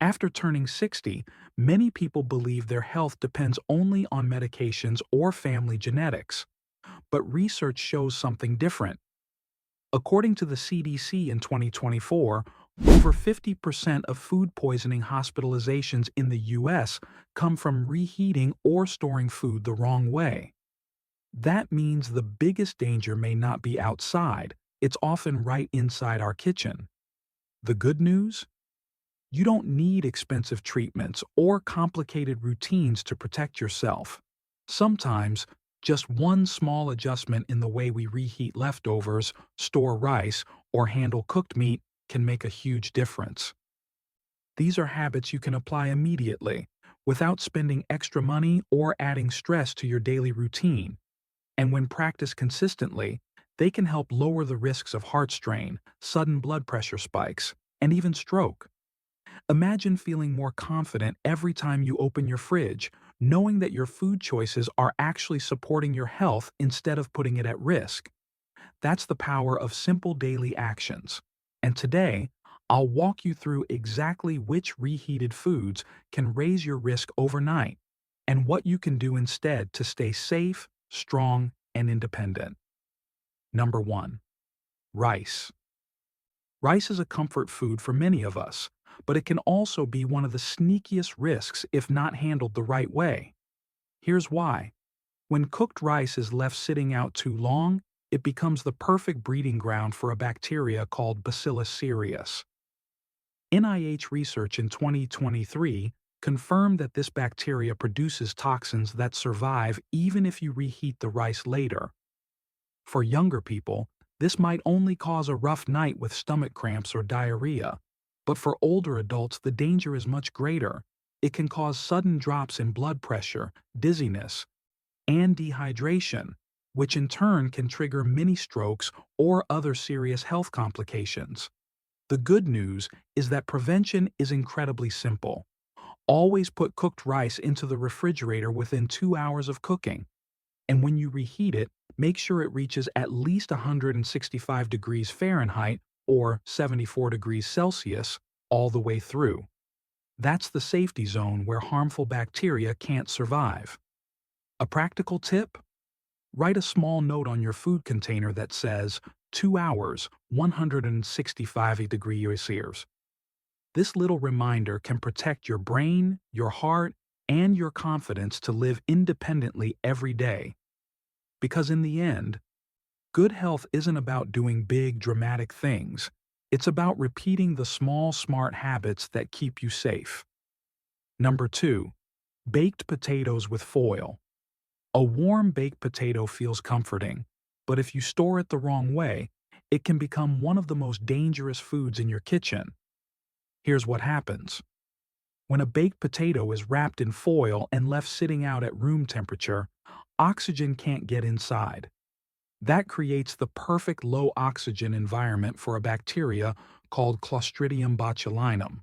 After turning 60, many people believe their health depends only on medications or family genetics. But research shows something different. According to the CDC in 2024, over 50% of food poisoning hospitalizations in the US come from reheating or storing food the wrong way. That means the biggest danger may not be outside, it's often right inside our kitchen. The good news? You don't need expensive treatments or complicated routines to protect yourself. Sometimes, just one small adjustment in the way we reheat leftovers, store rice, or handle cooked meat can make a huge difference. These are habits you can apply immediately, without spending extra money or adding stress to your daily routine. And when practiced consistently, they can help lower the risks of heart strain, sudden blood pressure spikes, and even stroke. Imagine feeling more confident every time you open your fridge, knowing that your food choices are actually supporting your health instead of putting it at risk. That's the power of simple daily actions. And today, I'll walk you through exactly which reheated foods can raise your risk overnight and what you can do instead to stay safe, strong, and independent. Number 1. Rice. Rice is a comfort food for many of us, but it can also be one of the sneakiest risks if not handled the right way. Here's why. When cooked rice is left sitting out too long, it becomes the perfect breeding ground for a bacteria called Bacillus cereus. NIH research in 2023 confirmed that this bacteria produces toxins that survive even if you reheat the rice later. For younger people, this might only cause a rough night with stomach cramps or diarrhea, but for older adults the danger is much greater. It can cause sudden drops in blood pressure, dizziness, and dehydration, which in turn can trigger mini strokes or other serious health complications. The good news is that prevention is incredibly simple. Always put cooked rice into the refrigerator within 2 hours of cooking, and when you reheat it, make sure it reaches at least 165 degrees Fahrenheit or 74 degrees Celsius all the way through. That's the safety zone where harmful bacteria can't survive. A practical tip? Write a small note on your food container that says 2 hours, 165 degrees Celsius. This little reminder can protect your brain, your heart, and your confidence to live independently every day. Because in the end, good health isn't about doing big, dramatic things. It's about repeating the small, smart habits that keep you safe. Number 2. Baked potatoes with foil. A warm baked potato feels comforting, but if you store it the wrong way, it can become one of the most dangerous foods in your kitchen. Here's what happens. When a baked potato is wrapped in foil and left sitting out at room temperature, oxygen can't get inside. That creates the perfect low oxygen environment for a bacteria called Clostridium botulinum.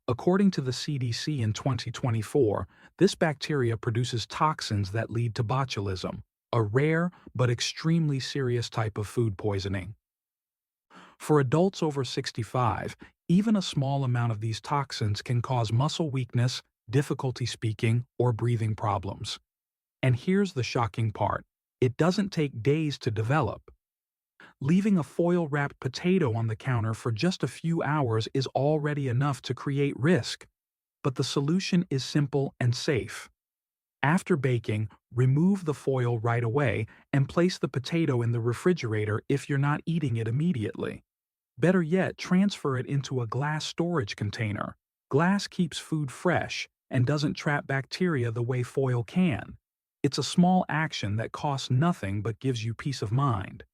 According to the CDC in 2024, this bacteria produces toxins that lead to botulism, a rare but extremely serious type of food poisoning. For adults over 65, even a small amount of these toxins can cause muscle weakness, difficulty speaking, or breathing problems. And here's the shocking part. It doesn't take days to develop. Leaving a foil-wrapped potato on the counter for just a few hours is already enough to create risk. But the solution is simple and safe. After baking, remove the foil right away and place the potato in the refrigerator if you're not eating it immediately. Better yet, transfer it into a glass storage container. Glass keeps food fresh and doesn't trap bacteria the way foil can. It's a small action that costs nothing but gives you peace of mind.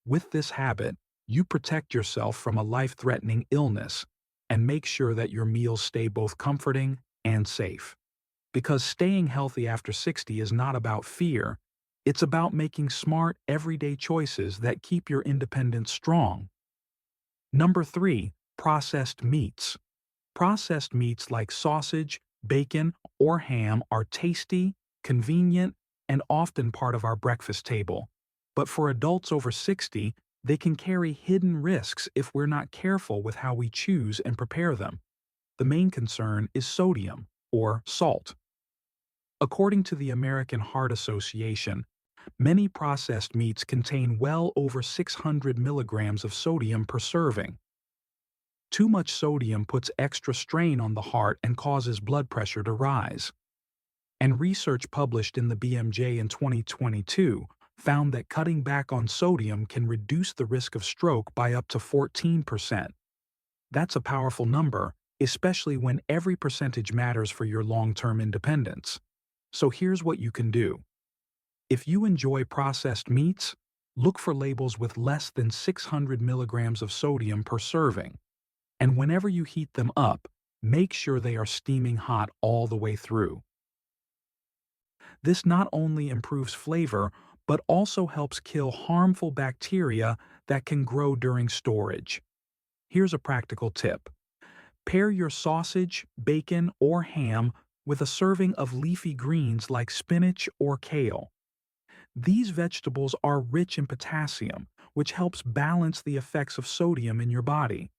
With this habit, you protect yourself from a life-threatening illness and make sure that your meals stay both comforting and safe. Because staying healthy after 60 is not about fear, it's about making smart, everyday choices that keep your independence strong. Number 3. Processed meats. Processed meats like sausage, bacon, or ham are tasty, convenient, and often part of our breakfast table. But for adults over 60, they can carry hidden risks if we're not careful with how we choose and prepare them. The main concern is sodium, or salt. According to the American Heart Association, many processed meats contain well over 600 milligrams of sodium per serving. Too much sodium puts extra strain on the heart and causes blood pressure to rise. And research published in the BMJ in 2022 found that cutting back on sodium can reduce the risk of stroke by up to 14%. That's a powerful number, especially when every percentage matters for your long-term independence. So here's what you can do. If you enjoy processed meats, look for labels with less than 600 milligrams of sodium per serving. And whenever you heat them up, make sure they are steaming hot all the way through. This not only improves flavor, but also helps kill harmful bacteria that can grow during storage. Here's a practical tip. Pair your sausage, bacon, or ham with a serving of leafy greens like spinach or kale. These vegetables are rich in potassium, which helps balance the effects of sodium in your body.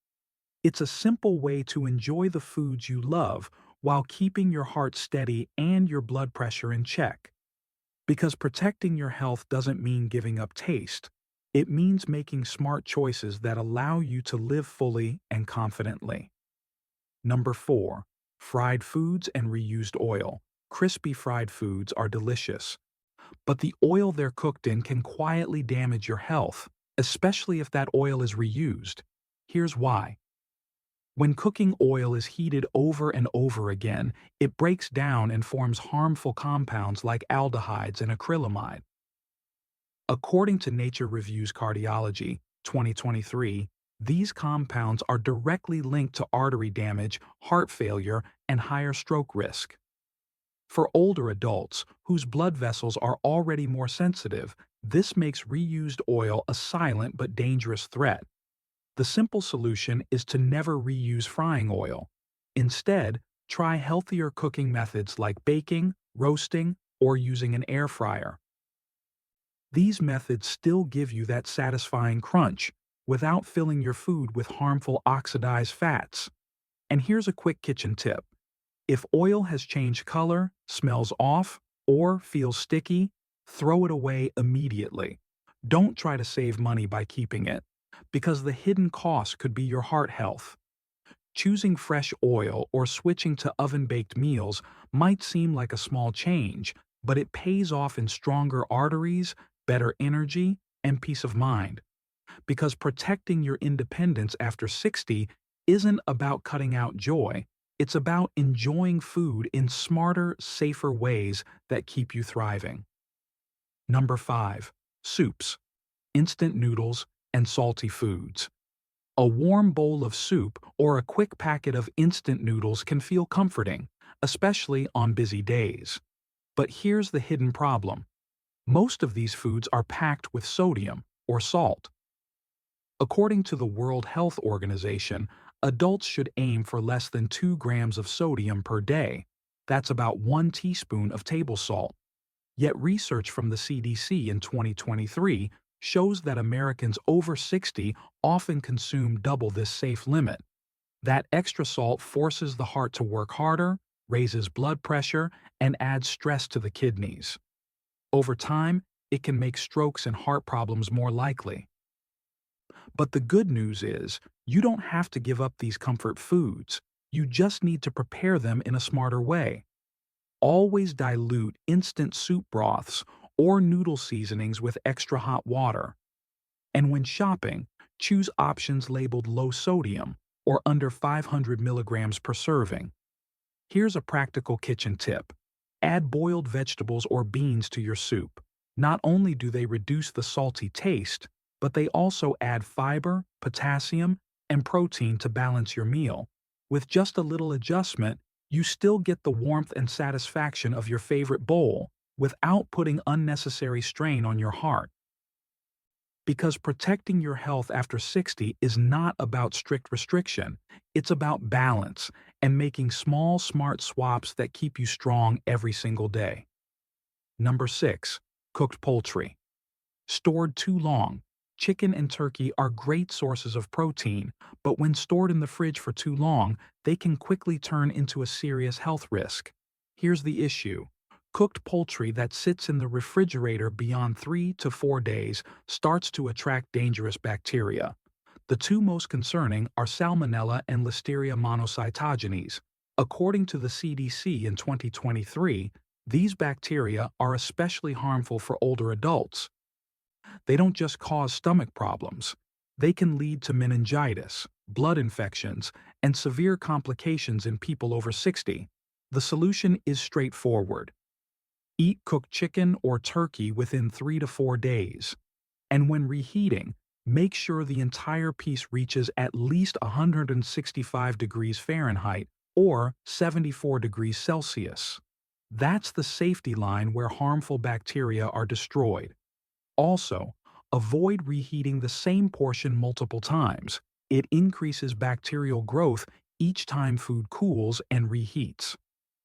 It's a simple way to enjoy the foods you love while keeping your heart steady and your blood pressure in check. Because protecting your health doesn't mean giving up taste. It means making smart choices that allow you to live fully and confidently. Number 4. Fried foods and reused oil. Crispy fried foods are delicious, but the oil they're cooked in can quietly damage your health, especially if that oil is reused. Here's why. When cooking oil is heated over and over again, it breaks down and forms harmful compounds like aldehydes and acrylamide. According to Nature Reviews Cardiology, 2023, these compounds are directly linked to artery damage, heart failure, and higher stroke risk. For older adults, whose blood vessels are already more sensitive, this makes reused oil a silent but dangerous threat. The simple solution is to never reuse frying oil. Instead, try healthier cooking methods like baking, roasting, or using an air fryer. These methods still give you that satisfying crunch without filling your food with harmful oxidized fats. And here's a quick kitchen tip. If oil has changed color, smells off, or feels sticky, throw it away immediately. Don't try to save money by keeping it, because the hidden cost could be your heart health. Choosing fresh oil or switching to oven-baked meals might seem like a small change, but it pays off in stronger arteries, better energy, and peace of mind. Because protecting your independence after 60 isn't about cutting out joy, it's about enjoying food in smarter, safer ways that keep you thriving. Number 5. Soups, instant noodles, and salty foods. A warm bowl of soup or a quick packet of instant noodles can feel comforting, especially on busy days. But here's the hidden problem. Most of these foods are packed with sodium, or salt. According to the World Health Organization, adults should aim for less than 2 grams of sodium per day. That's about 1 teaspoon of table salt. Yet research from the CDC in 2023 shows that Americans over 60 often consume double this safe limit. That extra salt forces the heart to work harder, raises blood pressure, and adds stress to the kidneys. Over time, it can make strokes and heart problems more likely. But the good news is, you don't have to give up these comfort foods. You just need to prepare them in a smarter way. Always dilute instant soup broths or noodle seasonings with extra hot water. And when shopping, choose options labeled low sodium or under 500 milligrams per serving. Here's a practical kitchen tip. Add boiled vegetables or beans to your soup. Not only do they reduce the salty taste, but they also add fiber, potassium, and protein to balance your meal. With just a little adjustment, you still get the warmth and satisfaction of your favorite bowl without putting unnecessary strain on your heart. Because protecting your health after 60 is not about strict restriction, it's about balance and making small, smart swaps that keep you strong every single day. Number 6. Cooked poultry. Stored too long, chicken and turkey are great sources of protein, but when stored in the fridge for too long, they can quickly turn into a serious health risk. Here's the issue. Cooked poultry that sits in the refrigerator beyond 3 to 4 days starts to attract dangerous bacteria. The two most concerning are Salmonella and Listeria monocytogenes. According to the CDC in 2023, these bacteria are especially harmful for older adults. They don't just cause stomach problems. They can lead to meningitis, blood infections, and severe complications in people over 60. The solution is straightforward. Eat cooked chicken or turkey within 3 to 4 days. And when reheating, make sure the entire piece reaches at least 165 degrees Fahrenheit or 74 degrees Celsius. That's the safety line where harmful bacteria are destroyed. Also, avoid reheating the same portion multiple times. It increases bacterial growth each time food cools and reheats.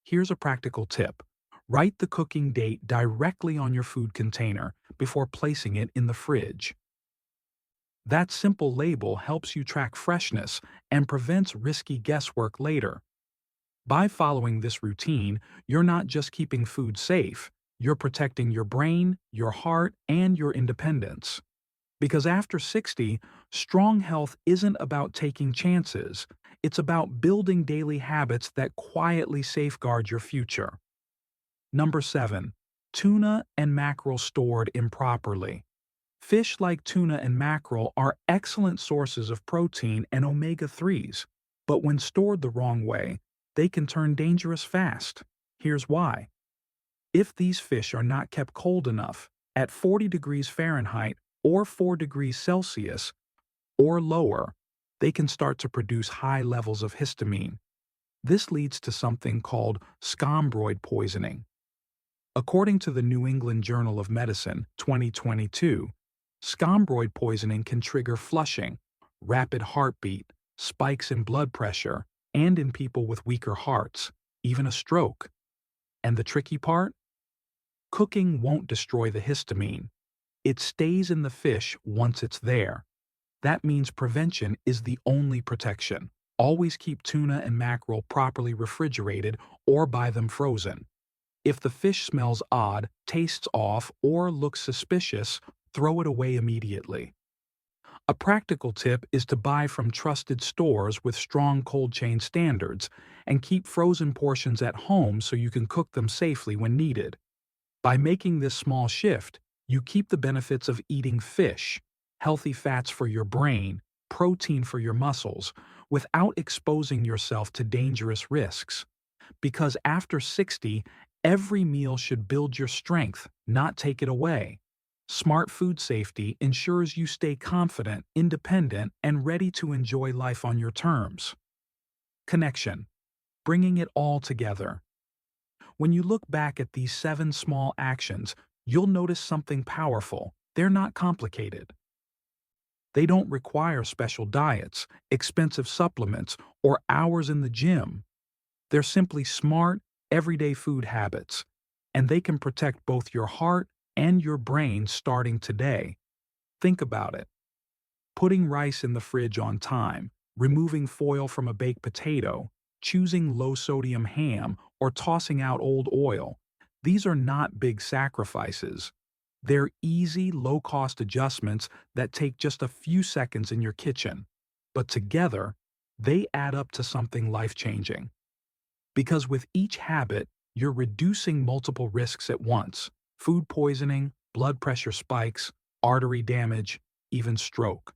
Here's a practical tip. Write the cooking date directly on your food container before placing it in the fridge. That simple label helps you track freshness and prevents risky guesswork later. By following this routine, you're not just keeping food safe, you're protecting your brain, your heart, and your independence. Because after 60, strong health isn't about taking chances, it's about building daily habits that quietly safeguard your future. Number 7. Tuna and mackerel stored improperly. Fish like tuna and mackerel are excellent sources of protein and omega-3s, but when stored the wrong way, they can turn dangerous fast. Here's why. If these fish are not kept cold enough, at 40 degrees Fahrenheit or 4 degrees Celsius or lower, they can start to produce high levels of histamine. This leads to something called scombroid poisoning. According to the New England Journal of Medicine, 2022, scombroid poisoning can trigger flushing, rapid heartbeat, spikes in blood pressure, and in people with weaker hearts, even a stroke. And the tricky part? Cooking won't destroy the histamine. It stays in the fish once it's there. That means prevention is the only protection. Always keep tuna and mackerel properly refrigerated or buy them frozen. If the fish smells odd, tastes off, or looks suspicious, throw it away immediately. A practical tip is to buy from trusted stores with strong cold chain standards and keep frozen portions at home so you can cook them safely when needed. By making this small shift, you keep the benefits of eating fish, healthy fats for your brain, protein for your muscles, without exposing yourself to dangerous risks. Because after 60, every meal should build your strength, not take it away. Smart food safety ensures you stay confident, independent, and ready to enjoy life on your terms. Connection. Bringing it all together. When you look back at these 7 small actions, you'll notice something powerful. They're not complicated. They don't require special diets, expensive supplements, or hours in the gym. They're simply smart, everyday food habits, and they can protect both your heart and your brain starting today. Think about it. Putting rice in the fridge on time, removing foil from a baked potato, choosing low-sodium ham, or tossing out old oil. These are not big sacrifices. They're easy, low-cost adjustments that take just a few seconds in your kitchen. But together, they add up to something life-changing. Because with each habit, you're reducing multiple risks at once: food poisoning, blood pressure spikes, artery damage, even stroke.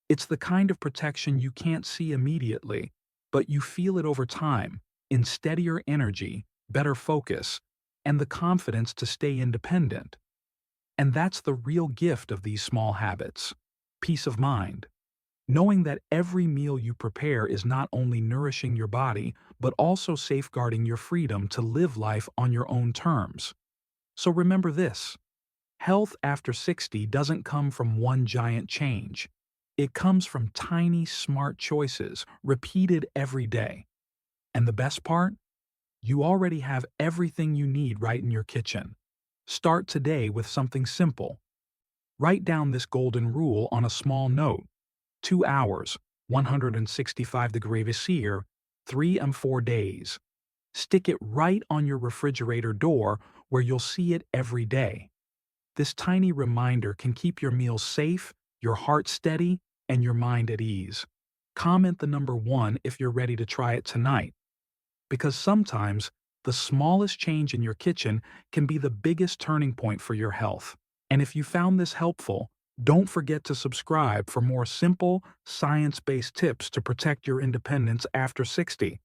It's the kind of protection you can't see immediately, but you feel it over time, in steadier energy, better focus, and the confidence to stay independent. And that's the real gift of these small habits: peace of mind. Knowing that every meal you prepare is not only nourishing your body, but also safeguarding your freedom to live life on your own terms. So remember this: health after 60 doesn't come from one giant change. It comes from tiny, smart choices, repeated every day. And the best part? You already have everything you need right in your kitchen. Start today with something simple. Write down this golden rule on a small note: 2 hours, 165-degree sear, 3 and 4 days. Stick it right on your refrigerator door where you'll see it every day. This tiny reminder can keep your meals safe, your heart steady, and your mind at ease. Comment the number 1 if you're ready to try it tonight, because sometimes the smallest change in your kitchen can be the biggest turning point for your health. And if you found this helpful, don't forget to subscribe for more simple, science-based tips to protect your independence after 60.